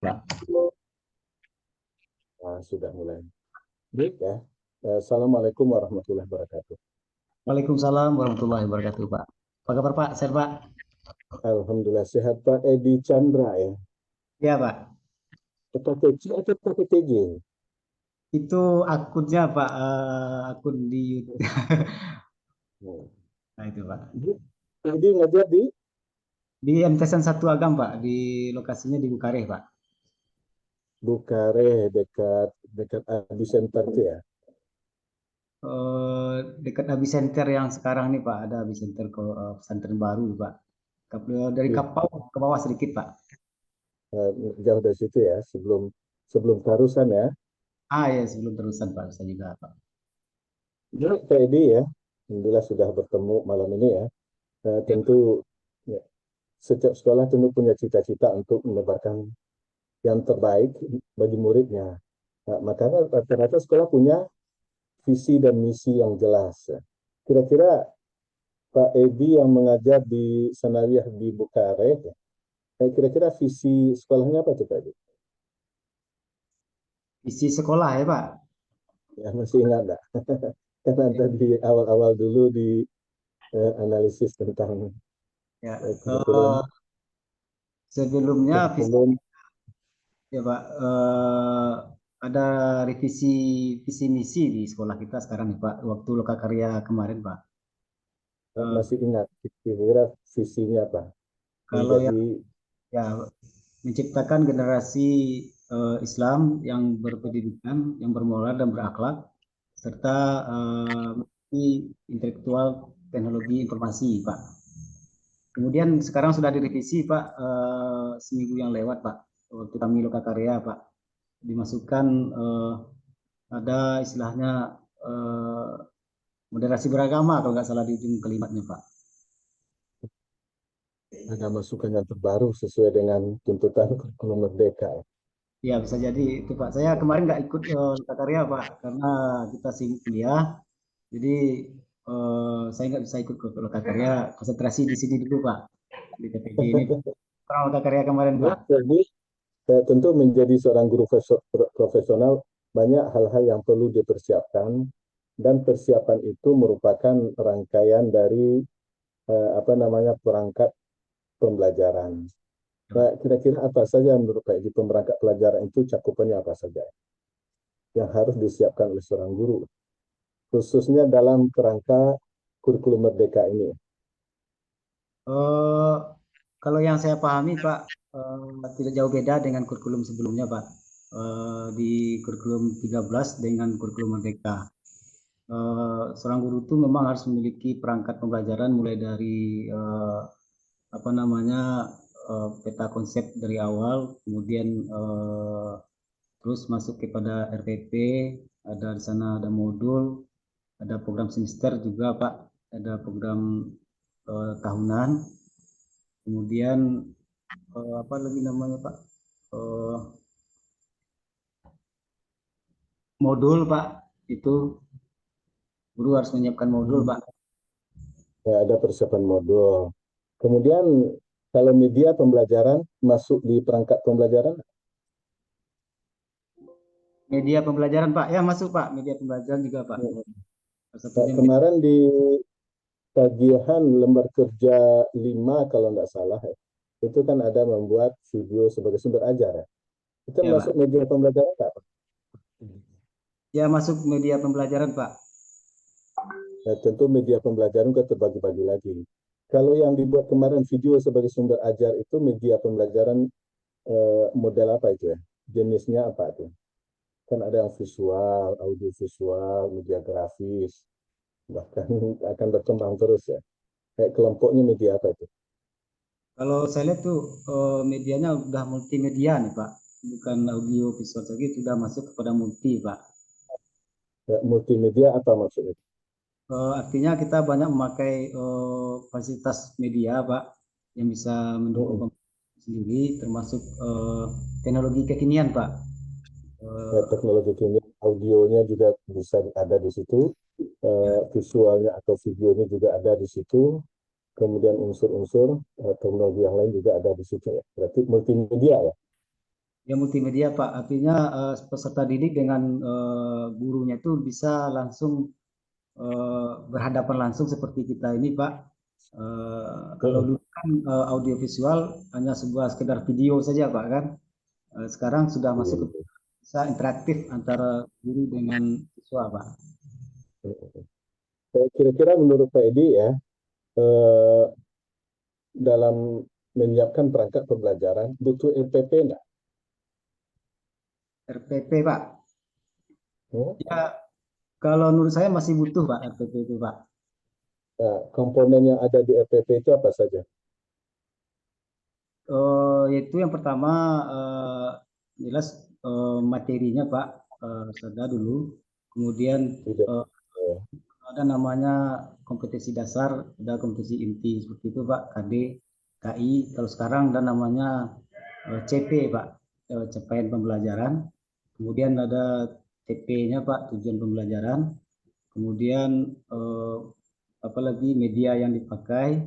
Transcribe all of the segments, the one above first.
Pak. Nah, sudah mulai. Baik ya. Assalamualaikum warahmatullahi wabarakatuh. Waalaikumsalam warahmatullahi wabarakatuh, Pak. Apa kabar, Pak? Sehat, Pak? Alhamdulillah sehat Pak Edi Chandra ya. Ya, Pak. Pakai C atau pakai TJ? Itu akunnya, Pak. Akun di YouTube. Hmm. Nah, itu, Pak. Edi ngajar di Di MTSN 1 Agam, Pak. Di lokasinya di Bukareh, Pak. Bukareh dekat dekat Abi Center itu ya. Eh, Dekat Abi Center yang sekarang nih, Pak. Ada Abi Center ke pesantren baru, Pak. Dari Iya. Kapau ke bawah sedikit, Pak. Eh, Jauh dari situ ya, sebelum sebelum Tarusan ya. Ah, ya, sebelum terusan, Pak. Bisa juga, Pak. Ya, Pak Edi ya. Alhamdulillah sudah bertemu malam ini ya. Ya, Tentu ya, setiap sekolah tentu punya cita-cita untuk menebarkan yang terbaik bagi muridnya. Nah, makanya rata-rata sekolah punya visi dan misi yang jelas. Kira-kira Pak Edi yang mengajar di Sanawiyah di Bukareh, kira-kira visi sekolahnya apa tuh Pak Edi? isi sekolah ya, Pak. Ya masih ingat nggak? Kan Ya, ada di awal-awal dulu di analisis tentang ya. kurikulum, Sebelumnya visi kurikulum. ya Pak, ada revisi visi misi di sekolah kita sekarang nih Pak, waktu lokakarya kemarin Pak. Eh, Masih ingat kira-kira visinya apa? Kalau yang Menjadi ya menciptakan generasi Islam yang berpendidikan, yang bermoral dan berakhlak, serta memiliki intelektual teknologi informasi Pak. Kemudian sekarang sudah direvisi Pak, seminggu yang lewat Pak, waktu kami lokakarya Pak, dimasukkan ada istilahnya eh, moderasi beragama kalau nggak salah di ujung kalimatnya Pak. ada masukan yang terbaru sesuai dengan tuntutan kurikulum merdeka. Ya bisa jadi itu Pak. Saya kemarin nggak ikut karya Pak karena kita sibuk kuliah. Jadi saya nggak bisa ikut ke karya. Konsentrasi di sini dulu Pak di TPG ini. Orang karya kemarin Ya, Pak. jadi tentu menjadi seorang guru profesional banyak hal-hal yang perlu dipersiapkan dan persiapan itu merupakan rangkaian dari apa namanya perangkat pembelajaran. Nah, kira-kira apa saja menurut Pak di perangkat pelajaran itu cakupannya apa saja yang harus disiapkan oleh seorang guru khususnya dalam kerangka kurikulum merdeka ini. Eh, Kalau yang saya pahami Pak tidak jauh beda dengan kurikulum sebelumnya Pak. Di kurikulum 13 dengan kurikulum Merdeka. Seorang guru itu memang harus memiliki perangkat pembelajaran mulai dari apa namanya peta konsep dari awal, kemudian terus masuk kepada RPP, ada di sana ada modul, ada program semester juga Pak, ada program tahunan, kemudian apa lagi namanya Pak, Eh, modul Pak, itu guru harus menyiapkan modul Hmm. Pak. Ya, ada persiapan modul. Kemudian kalau media pembelajaran masuk di perangkat pembelajaran. Media pembelajaran Pak, ya masuk Pak, media pembelajaran juga Pak. Salah Nah, satunya media. kemarin di tagihan lembar kerja 5 kalau nggak salah ya, itu kan ada membuat video sebagai sumber ajar ya. Itu Ya masuk Pak, media pembelajaran nggak Pak? ya masuk media pembelajaran Pak. Nah, tentu media pembelajaran kan terbagi-bagi lagi. Kalau yang dibuat kemarin video sebagai sumber ajar itu media pembelajaran model apa itu ya? Jenisnya apa itu? Kan ada yang visual, audio visual, media grafis, bahkan akan berkembang terus ya. Kayak kelompoknya media apa itu? Kalau saya lihat tuh medianya udah multimedia nih Pak, bukan audio visual saja, itu udah masuk kepada multi Pak. Ya, multimedia apa maksudnya? Artinya kita banyak memakai fasilitas media Pak yang bisa mendukung Mm-mm. pembelajaran sendiri, termasuk teknologi kekinian Pak. Ya, Eh, teknologi kimia, audionya juga bisa ada di situ, ya, visualnya atau videonya juga ada di situ, kemudian unsur-unsur teknologi yang lain juga ada di situ ya. Berarti multimedia ya. Ya multimedia Pak, artinya peserta didik dengan gurunya itu bisa langsung berhadapan langsung seperti kita ini Pak. Kalau Mm-mm. dulu kan audiovisual hanya sebuah sekedar video saja Pak kan. Sekarang sudah masuk ke Iya. bisa interaktif antara guru dengan siswa Pak. Mm-mm. Kira-kira menurut Pak Edi ya, eh, dalam menyiapkan perangkat pembelajaran butuh LPP enggak? RPP Pak. Hmm? Ya kalau menurut saya masih butuh Pak RPP itu Pak. Nah, komponen yang ada di LPP itu apa saja? Yaitu yang pertama jelas materinya Pak, sudah dulu. Kemudian Tidak. eh, Eh, ada namanya kompetensi dasar, ada kompetensi inti seperti itu Pak, KD, KI. Kalau sekarang ada namanya CP Pak, capaian pembelajaran. Kemudian ada TP-nya Pak, tujuan pembelajaran. Kemudian apalagi media yang dipakai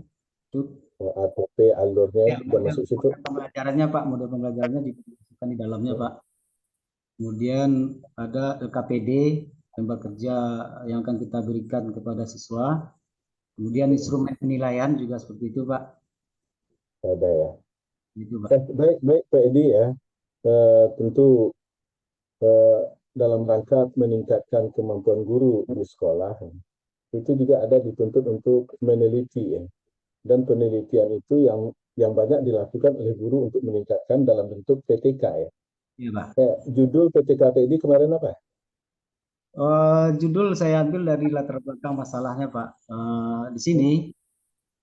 itu ATP alurnya ya, sudah masuk situ. model pembelajarannya Pak, model pembelajarannya dimasukkan di dalamnya Hmm. Pak. Kemudian ada LKPD, lembar kerja yang akan kita berikan kepada siswa. Kemudian Hmm. instrumen penilaian juga seperti itu Pak. Ada ya. Itu Pak. Baik, baik Pak Edi ya. Tentu dalam rangka meningkatkan kemampuan guru di sekolah, itu juga ada dituntut untuk meneliti ya. Dan penelitian itu yang banyak dilakukan oleh guru untuk meningkatkan dalam bentuk PTK ya. Iya Pak. Judul PTK Pak Edi kemarin apa? Judul saya ambil dari latar belakang masalahnya Pak. Di sini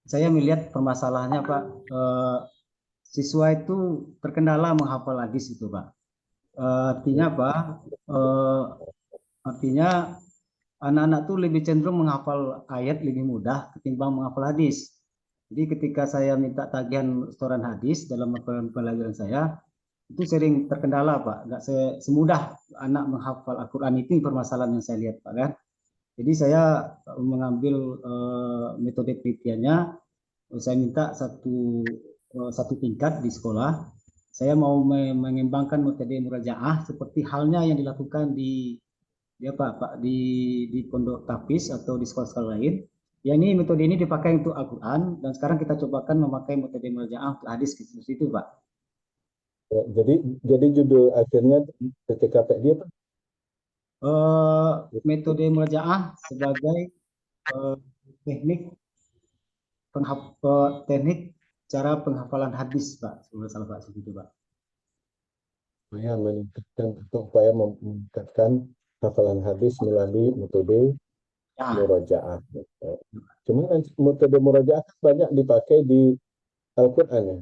saya melihat permasalahannya Pak. Siswa itu terkendala menghafal hadis itu Pak. Artinya Hmm. apa? Eh, Artinya anak-anak tuh lebih cenderung menghafal ayat lebih mudah ketimbang menghafal hadis. Jadi ketika saya minta tagihan setoran hadis dalam pelajaran saya, itu sering terkendala Pak. Nggak semudah anak menghafal Al-Quran, itu permasalahan yang saya lihat Pak kan. Jadi saya mengambil metode penelitiannya, saya minta satu tingkat di sekolah. Saya mau mengembangkan metode murajaah seperti halnya yang dilakukan di apa Pak di pondok tapis atau di sekolah-sekolah lain. Ya ini metode ini dipakai untuk Al-Quran dan sekarang kita cobakan memakai metode murajaah untuk hadis seperti itu Pak. Jadi judul akhirnya PTK Pak Edi apa? Eh, Metode murajaah sebagai eh, teknik teknik cara penghafalan hadis Pak. Sebenarnya salah Pak seperti itu Pak. Upaya meningkatkan hafalan hadis melalui metode Ya, murojaah. Cuma metode murojaah kan banyak dipakai di Al-Quran ya.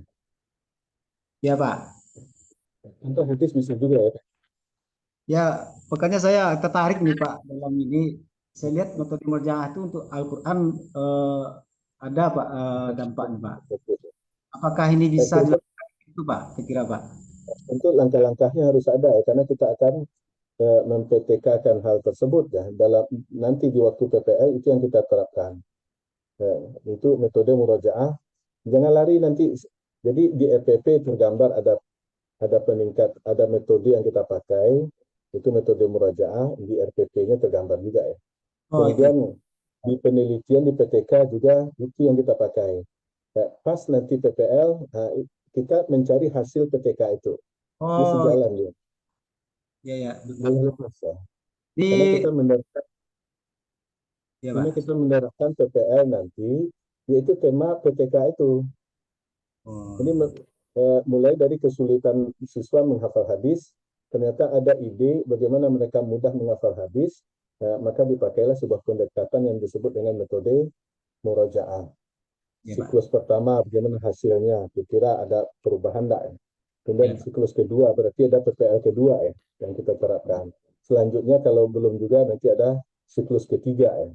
ya Pak. Untuk hadis bisa juga ya. Ya, makanya saya tertarik nih Pak dalam ini. Saya lihat metode murajaah itu untuk Al-Quran ada Pak dampaknya Pak. Apakah ini bisa Tentu, dilakukan itu Pak? Kira-kira Pak. tentu langkah-langkahnya harus ada ya, karena kita akan mem-PTK-kan hal tersebut ya. Dalam nanti di waktu PPL itu yang kita terapkan. Ya, itu metode murojaah. Jangan lari nanti. Jadi di EPP tergambar ada peningkat, ada metode yang kita pakai, itu metode murajaah, di RPP-nya tergambar juga ya. Oh itu. Kemudian di penelitian di PTK juga itu yang kita pakai. Ya, pas nanti PPL, nah, kita mencari hasil PTK itu. Dia Oh sejalan dia. ya ya. Boleh lepas ya. Karena Di kita menerapkan, ya karena Pak. kita menerapkan PPL nanti, yaitu tema PTK itu. Oh, Ini mulai dari kesulitan siswa menghafal hadis, ternyata ada ide bagaimana mereka mudah menghafal hadis, maka dipakailah sebuah pendekatan yang disebut dengan metode murojaah. ya Pak. Siklus pertama bagaimana hasilnya, kira-kira ada perubahan enggak ya? Kemudian Ya Pak. siklus kedua berarti ada PPL kedua ya yang kita terapkan. Selanjutnya kalau belum juga nanti ada siklus ketiga ya.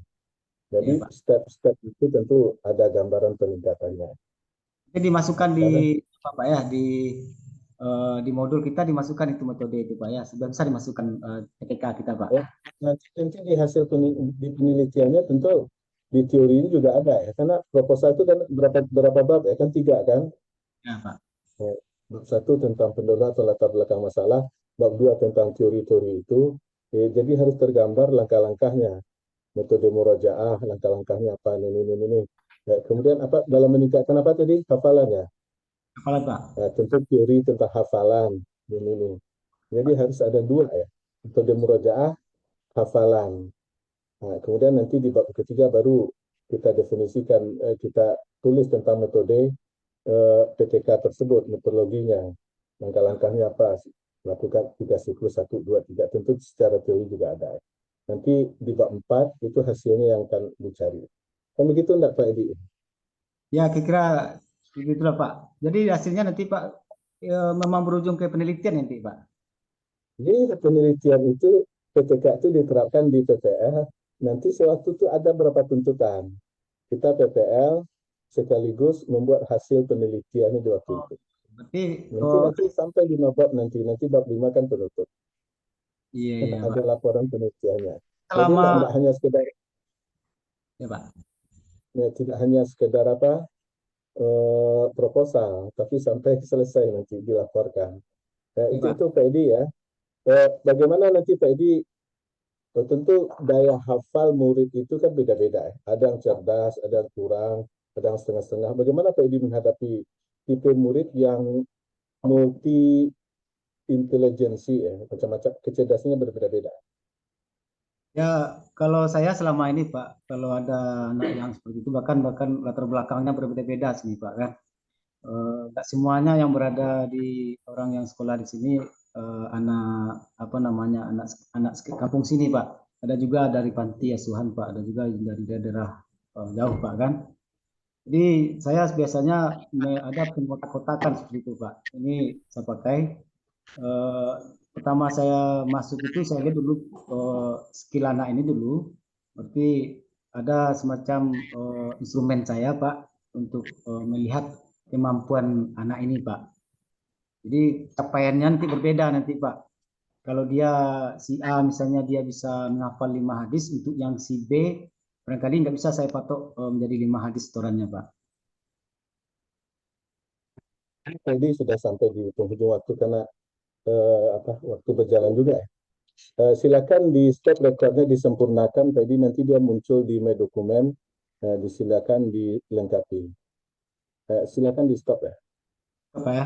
Ya Jadi Pak. step-step itu tentu ada gambaran peningkatannya. Jadi dimasukkan di Karena apa Pak ya di modul kita dimasukkan itu metode itu Pak ya. Sudah bisa dimasukkan ketika kita Pak. ya, nanti di hasil di penelitiannya tentu di teori ini juga ada ya. Karena proposal itu kan berapa berapa bab ya kan tiga kan. Ya Pak. Ya. Bab 1 tentang pendahuluan atau latar belakang masalah, bab 2 tentang teori-teori itu. Jadi harus tergambar langkah-langkahnya, metode murojaah, langkah-langkahnya apa ini. Ya, kemudian apa dalam meningkatkan apa tadi hafalannya? Kepala Pak. Nah, tentu teori tentang hafalan ini. Jadi harus ada dua ya, metode murojaah, hafalan. Nah, kemudian nanti di bab ketiga baru kita definisikan, kita tulis tentang metode PTK tersebut, metodologinya, langkah-langkahnya apa, lakukan 3 siklus 1, 2, 3, tentu secara teori juga ada. Nanti di bab 4 itu hasilnya yang akan dicari. Kan begitu enggak Pak Edi? Ya, kira-kira begitulah Pak. Jadi hasilnya nanti Pak memang berujung ke penelitian nanti Pak. Jadi penelitian itu PTK itu diterapkan di PPL, nanti sewaktu itu ada berapa tuntutan. Kita PPL sekaligus membuat hasil penelitiannya di waktu Oh, itu. berarti Nanti sampai 5 bab nanti bab 5 kan penutup. iya iya Pak. Ada laporan penelitiannya. Jadi Selama tidak hanya sekedar ya Pak. tidak hanya sekedar apa proposal, tapi sampai selesai nanti dilaporkan. Ya Pak. Itu Pak Edi ya. Bagaimana nanti Pak Edi? Tentu daya hafal murid itu kan beda-beda. Ada yang cerdas, ada yang kurang, ada yang setengah-setengah. Bagaimana Pak Edi menghadapi tipe murid yang multi intelijensi ya, macam-macam kecerdasannya berbeda-beda. Ya, kalau saya selama ini Pak, kalau ada anak yang seperti itu bahkan bahkan latar belakangnya berbeda-beda sini Pak kan. Nggak semuanya yang berada di orang yang sekolah di sini anak apa namanya anak anak kampung sini Pak. Ada juga dari panti asuhan Pak, ada juga dari daerah jauh Pak kan. Jadi saya biasanya ada pengotak-kotakan seperti itu Pak. Ini saya pakai. Eh, Pertama saya masuk itu saya lihat dulu skill anak ini dulu. Berarti ada semacam instrumen saya Pak untuk melihat kemampuan anak ini Pak. Jadi capaiannya nanti berbeda nanti Pak. Kalau dia si A misalnya dia bisa menghafal 5 hadis, untuk yang si B barangkali nggak bisa saya patok menjadi 5 hadis setorannya Pak. Tadi sudah sampai di penghujung waktu karena waktu berjalan juga ya. Silakan di stop recordnya disempurnakan. Tadi nanti dia muncul di my dokumen. Disilakan dilengkapi. Silakan di stop ya. Apa ya?